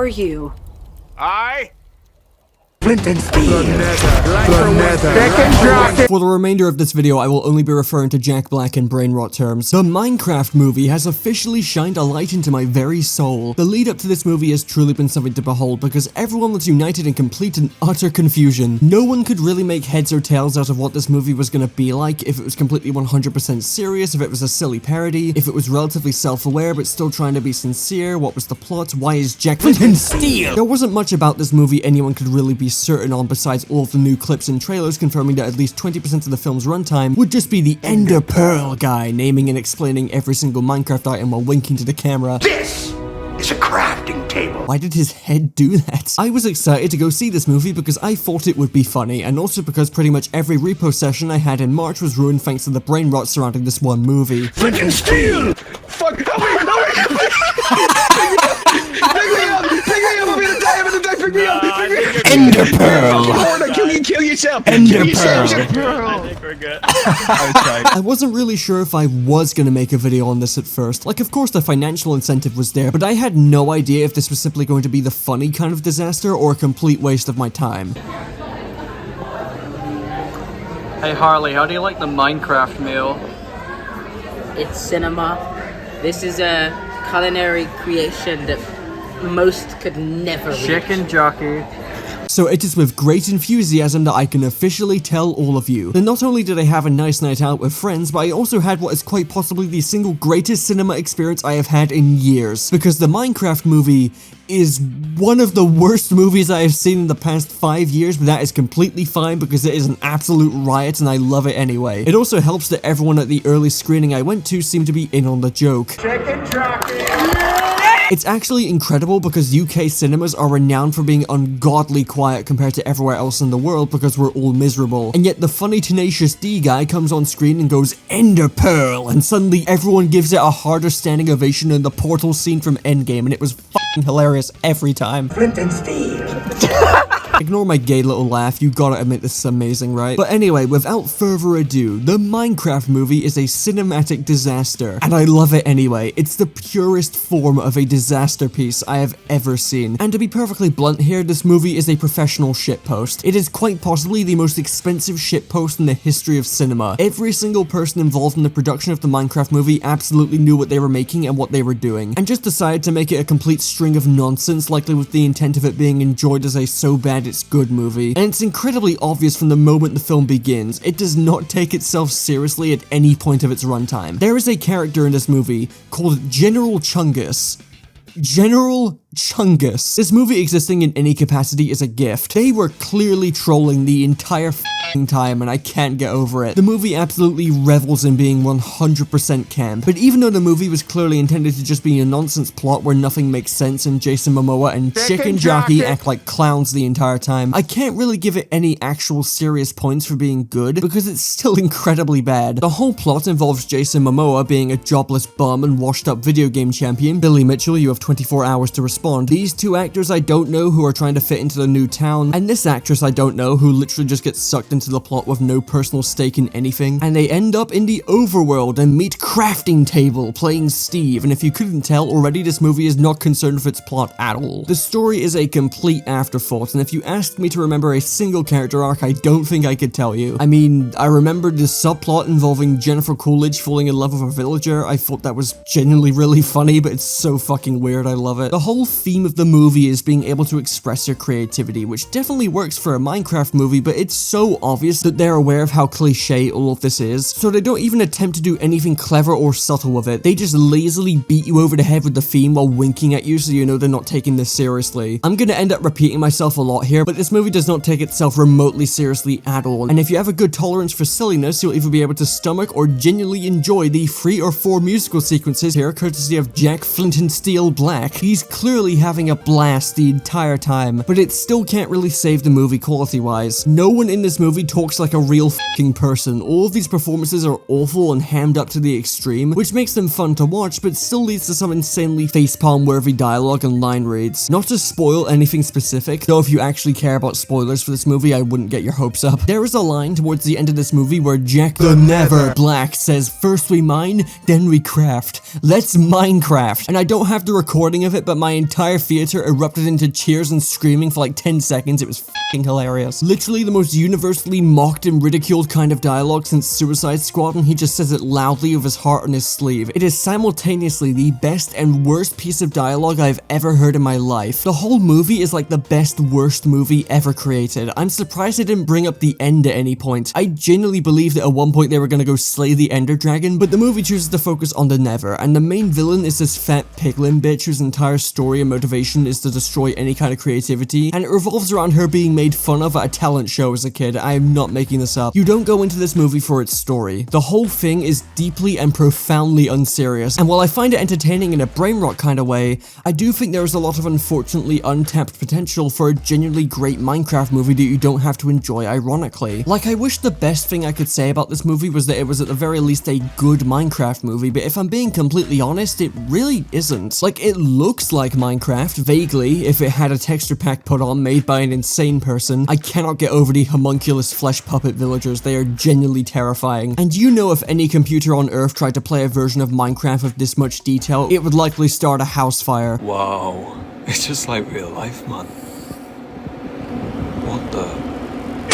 are you? Flint and steel. For the remainder of this video, I will only be referring to Jack Black in brain rot terms. The Minecraft movie has officially shined a light into my very soul. The lead up to this movie has truly been something to behold because everyone was united in complete and utter confusion. No one could really make heads or tails out of what this movie was gonna be like, if it was completely 100% serious, if it was a silly parody, if it was relatively self-aware but still trying to be sincere, what was the plot, why is Jack Flint and steel? There wasn't much about this movie anyone could really be certain on besides all of the new clips and trailers confirming that at least 20% of the film's runtime would just be the Ender Pearl guy naming and explaining every single Minecraft item while winking to the camera. This is a crafting table. Why did his head do that? I was excited to go see this movie because I thought it would be funny, and also because pretty much every repo session I had in March was ruined thanks to the brain rot surrounding this one movie. Flint and steel. Fuck! Pick me up! I'm gonna die! Pick me up! Ender Pearl. Kill yourself! Ender Kill Pearl. yourself! I think we're good. I wasn't really sure if I was gonna make a video on this at first. Like, of course the financial incentive was there, but I had no idea if this was simply going to be the funny kind of disaster or a complete waste of my time. Hey Harley, how do you like the Minecraft meal? It's cinema. This is a culinary creation that most could never reach. Chicken jockey. So it is with great enthusiasm that I can officially tell all of you that not only did I have a nice night out with friends, but I also had what is quite possibly the single greatest cinema experience I have had in years. Because the Minecraft movie is one of the worst movies I have seen in the past 5 years, but that is completely fine because it is an absolute riot and I love it anyway. It also helps that everyone at the early screening I went to seemed to be in on the joke. Chicken jockey! It's actually incredible because UK cinemas are renowned for being ungodly quiet compared to everywhere else in the world because we're all miserable. And yet the funny Tenacious D guy comes on screen and goes, Ender Pearl, and suddenly everyone gives it a harder standing ovation than the portal scene from Endgame, and it was fucking hilarious every time. Flint and steel. Ignore my gay little laugh, you gotta admit this is amazing, right? But anyway, without further ado, the Minecraft movie is a cinematic disaster, and I love it anyway. It's the purest form of a disaster piece I have ever seen. And to be perfectly blunt here, this movie is a professional shitpost. It is quite possibly the most expensive shitpost in the history of cinema. Every single person involved in the production of the Minecraft movie absolutely knew what they were making and what they were doing, and just decided to make it a complete string of nonsense, likely with the intent of it being enjoyed as a so bad it's good movie. And it's incredibly obvious from the moment the film begins, it does not take itself seriously at any point of its runtime. There is a character in this movie called General Chungus. General Chungus. This movie existing in any capacity is a gift. They were clearly trolling the entire f***ing time and I can't get over it. The movie absolutely revels in being 100% camp. But even though the movie was clearly intended to just be a nonsense plot where nothing makes sense and Jason Momoa and Chicken Jockey act like clowns the entire time, I can't really give it any actual serious points for being good because it's still incredibly bad. The whole plot involves Jason Momoa being a jobless bum and washed up video game champion. Billy Mitchell, you have 24 hours to respond. These two actors I don't know who are trying to fit into the new town, and this actress I don't know who literally just gets sucked into the plot with no personal stake in anything, and they end up in the overworld and meet Crafting Table playing Steve, and if you couldn't tell already, this movie is not concerned with its plot at all. The story is a complete afterthought, and if you asked me to remember a single character arc, I don't think I could tell you. I mean, I remembered the subplot involving Jennifer Coolidge falling in love with a villager. I thought that was genuinely really funny, but it's so fucking weird, I love it. The whole theme of the movie is being able to express your creativity, which definitely works for a Minecraft movie, but it's so obvious that they're aware of how cliche all of this is, so they don't even attempt to do anything clever or subtle with it. They just lazily beat you over the head with the theme while winking at you so you know they're not taking this seriously. I'm gonna end up repeating myself a lot here, but this movie does not take itself remotely seriously at all, and if you have a good tolerance for silliness, you'll either be able to stomach or genuinely enjoy the 3 or 4 musical sequences here courtesy of Jack Flint and Steel Black. He's clearly having a blast the entire time, but it still can't really save the movie quality-wise. No one in this movie talks like a real f***ing person. All of these performances are awful and hammed up to the extreme, which makes them fun to watch, but still leads to some insanely facepalm-worthy dialogue and line reads. Not to spoil anything specific, though if you actually care about spoilers for this movie, I wouldn't get your hopes up. There is a line towards the end of this movie where Jack the Never Black says, "First we mine, then we craft. Let's Minecraft." And I don't have the recording of it, but my entire theater erupted into cheers and screaming for like 10 seconds. It was f***ing hilarious. Literally the most universally mocked and ridiculed kind of dialogue since Suicide Squad, and he just says it loudly with his heart on his sleeve. It is simultaneously the best and worst piece of dialogue I've ever heard in my life. The whole movie is like the best worst movie ever created. I'm surprised I didn't bring up the end at any point. I genuinely believe that at one point they were gonna go slay the Ender Dragon, but the movie chooses to focus on the Never, and the main villain is this fat piglin bitch whose entire story and motivation is to destroy any kind of creativity, and it revolves around her being made fun of at a talent show as a kid. I am not making this up. You don't go into this movie for its story. The whole thing is deeply and profoundly unserious, and while I find it entertaining in a brain rot kind of way, I do think there is a lot of unfortunately untapped potential for a genuinely great Minecraft movie that you don't have to enjoy ironically. Like, I wish the best thing I could say about this movie was that it was at the very least a good Minecraft movie, but if I'm being completely honest, it really isn't. Like, it looks like Minecraft, vaguely, if it had a texture pack put on made by an insane person. I cannot get over the homunculus flesh puppet villagers. They are genuinely terrifying. And you know, if any computer on Earth tried to play a version of Minecraft with this much detail, it would likely start a house fire. Wow, it's just like real life, man. What the?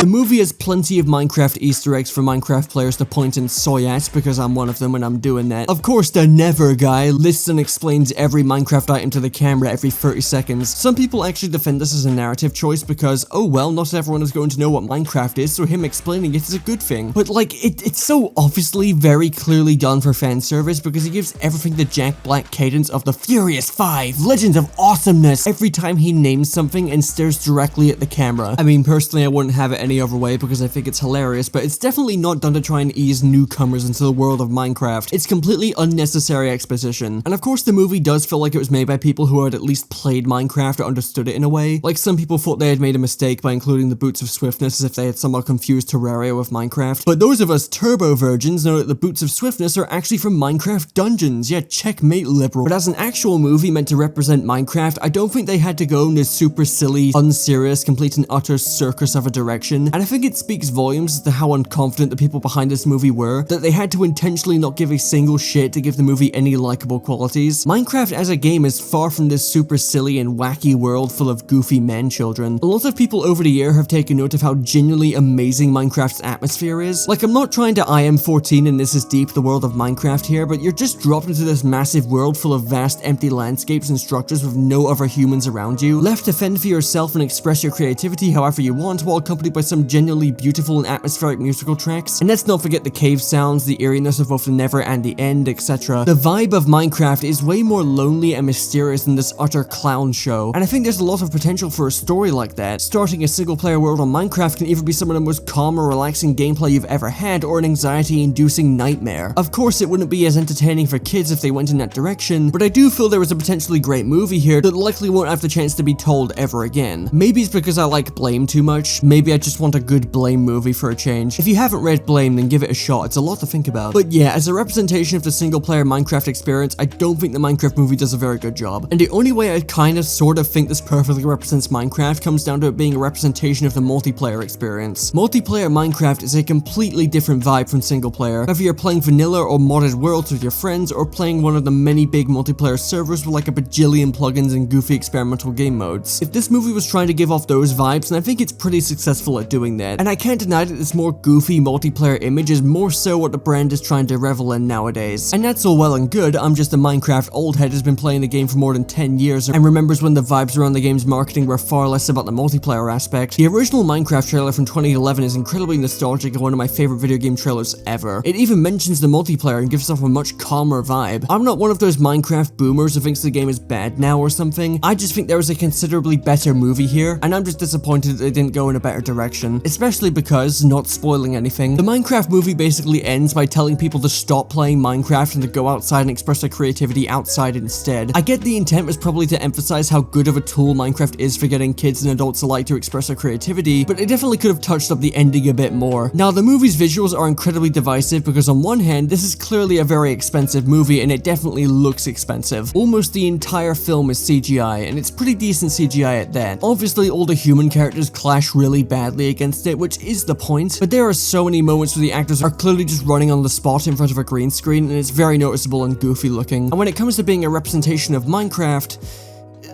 The movie has plenty of Minecraft Easter eggs for Minecraft players to point and soy at, because I'm one of them and I'm doing that. Of course, the Never guy lists and explains every Minecraft item to the camera every 30 seconds. Some people actually defend this as a narrative choice because, oh well, not everyone is going to know what Minecraft is, so him explaining it is a good thing. But like, it's so obviously very clearly done for fan service because he gives everything the Jack Black cadence of the Furious 5, Legends of Awesomeness, every time he names something and stares directly at the camera. I mean, personally, I wouldn't have it any other way because I think it's hilarious, but it's definitely not done to try and ease newcomers into the world of Minecraft. It's completely unnecessary exposition. And of course, the movie does feel like it was made by people who had at least played Minecraft or understood it in a way. Like, some people thought they had made a mistake by including the Boots of Swiftness as if they had somehow confused Terraria with Minecraft. But those of us turbo virgins know that the Boots of Swiftness are actually from Minecraft Dungeons. Yeah, checkmate, liberal. But as an actual movie meant to represent Minecraft, I don't think they had to go in this super silly, unserious, complete and utter circus of a direction. And I think it speaks volumes as to how unconfident the people behind this movie were, that they had to intentionally not give a single shit to give the movie any likable qualities. Minecraft as a game is far from this super silly and wacky world full of goofy man children. A lot of people over the year have taken note of how genuinely amazing Minecraft's atmosphere is. Like, I'm not trying to IM14 and this is deep the world of Minecraft here, but you're just dropped into this massive world full of vast empty landscapes and structures with no other humans around you, left to fend for yourself and express your creativity however you want, while accompanied by some genuinely beautiful and atmospheric musical tracks. And let's not forget the cave sounds, the eeriness of both the Never and the End, etc. The vibe of Minecraft is way more lonely and mysterious than this utter clown show, and I think there's a lot of potential for a story like that. Starting a single player world on Minecraft can either be some of the most calm or relaxing gameplay you've ever had, or an anxiety-inducing nightmare. Of course, it wouldn't be as entertaining for kids if they went in that direction, but I do feel there is a potentially great movie here that likely won't have the chance to be told ever again. Maybe it's because I like Blame too much, maybe I just want a good Blame movie for a change. If you haven't read Blame, then give it a shot, it's a lot to think about. But yeah, as a representation of the single player Minecraft experience, I don't think the Minecraft movie does a very good job. And the only way I kinda sorta think this perfectly represents Minecraft comes down to it being a representation of the multiplayer experience. Multiplayer Minecraft is a completely different vibe from single player, whether you're playing vanilla or modded worlds with your friends, or playing one of the many big multiplayer servers with like a bajillion plugins and goofy experimental game modes. If this movie was trying to give off those vibes, then I think it's pretty successful at doing that. And I can't deny that this more goofy multiplayer image is more so what the brand is trying to revel in nowadays. And that's all well and good, I'm just a Minecraft old head who's been playing the game for more than 10 years and remembers when the vibes around the game's marketing were far less about the multiplayer aspect. The original Minecraft trailer from 2011 is incredibly nostalgic and one of my favorite video game trailers ever. It even mentions the multiplayer and gives off a much calmer vibe. I'm not one of those Minecraft boomers who thinks the game is bad now or something, I just think there was a considerably better movie here, and I'm just disappointed that they didn't go in a better direction, especially because, not spoiling anything, the Minecraft movie basically ends by telling people to stop playing Minecraft and to go outside and express their creativity outside instead. I get the intent was probably to emphasize how good of a tool Minecraft is for getting kids and adults alike to express their creativity, but it definitely could have touched up the ending a bit more. Now, the movie's visuals are incredibly divisive because on one hand, this is clearly a very expensive movie and it definitely looks expensive. Almost the entire film is CGI, and it's pretty decent CGI at that. Obviously, all the human characters clash really badly against it, which is the point, but there are so many moments where the actors are clearly just running on the spot in front of a green screen, and it's very noticeable and goofy looking. And when it comes to being a representation of Minecraft,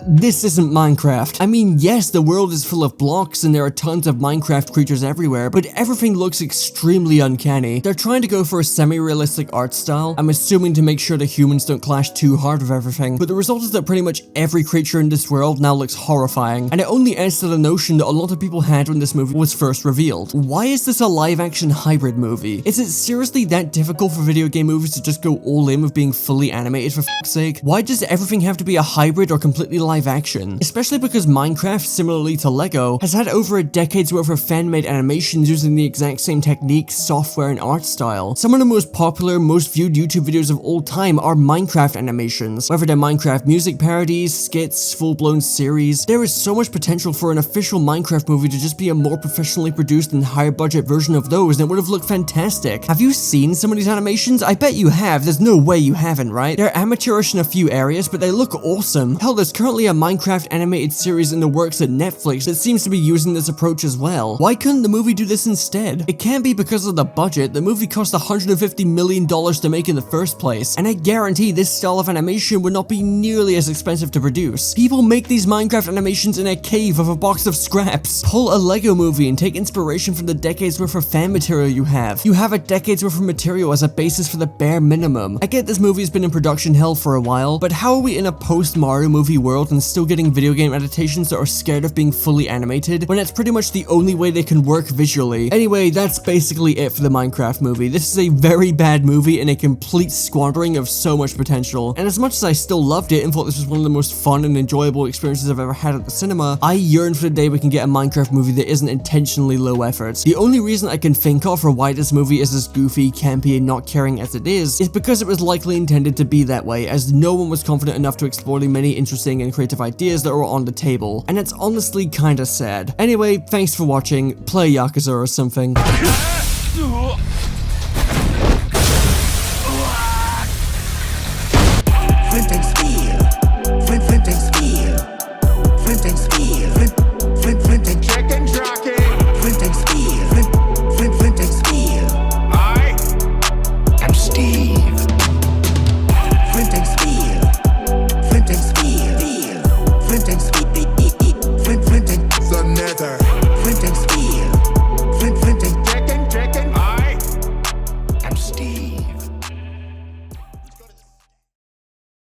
this isn't Minecraft. I mean, yes, the world is full of blocks and there are tons of Minecraft creatures everywhere, but everything looks extremely uncanny. They're trying to go for a semi-realistic art style, I'm assuming to make sure the humans don't clash too hard with everything, but the result is that pretty much every creature in this world now looks horrifying, and it only adds to the notion that a lot of people had when this movie was first revealed. Why is this a live-action hybrid movie? Is it seriously that difficult for video game movies to just go all in with being fully animated for f***'s sake? Why does everything have to be a hybrid or completely live action? Especially because Minecraft, similarly to Lego, has had over a decade's worth of fan-made animations using the exact same techniques, software, and art style. Some of the most popular, most viewed YouTube videos of all time are Minecraft animations. Whether they're Minecraft music parodies, skits, full-blown series, there is so much potential for an official Minecraft movie to just be a more professionally produced and higher budget version of those, and it would have looked fantastic. Have you seen some of these animations? I bet you have. There's no way you haven't, right? They're amateurish in a few areas, but they look awesome. Hell, there's currently a Minecraft animated series in the works at Netflix that seems to be using this approach as well. Why couldn't the movie do this instead? It can't be because of the budget. The movie cost $150 million to make in the first place, and I guarantee this style of animation would not be nearly as expensive to produce. People make these Minecraft animations in a cave with a box of scraps. Pull a Lego movie and take inspiration from the decades worth of fan material you have. You have a decade's worth of material as a basis for the bare minimum. I get this movie has been in production hell for a while, but how are we in a post-Mario movie world and still getting video game adaptations that are scared of being fully animated when that's pretty much the only way they can work visually? Anyway, that's basically it for the Minecraft movie. This is a very bad movie and a complete squandering of so much potential. And as much as I still loved it and thought this was one of the most fun and enjoyable experiences I've ever had at the cinema, I yearn for the day we can get a Minecraft movie that isn't intentionally low effort. The only reason I can think of for why this movie is as goofy, campy, and not caring as it is because it was likely intended to be that way, as no one was confident enough to explore the many interesting and creative ideas that were on the table. And it's honestly kinda sad. Anyway, thanks for watching. Play Yakuza or something.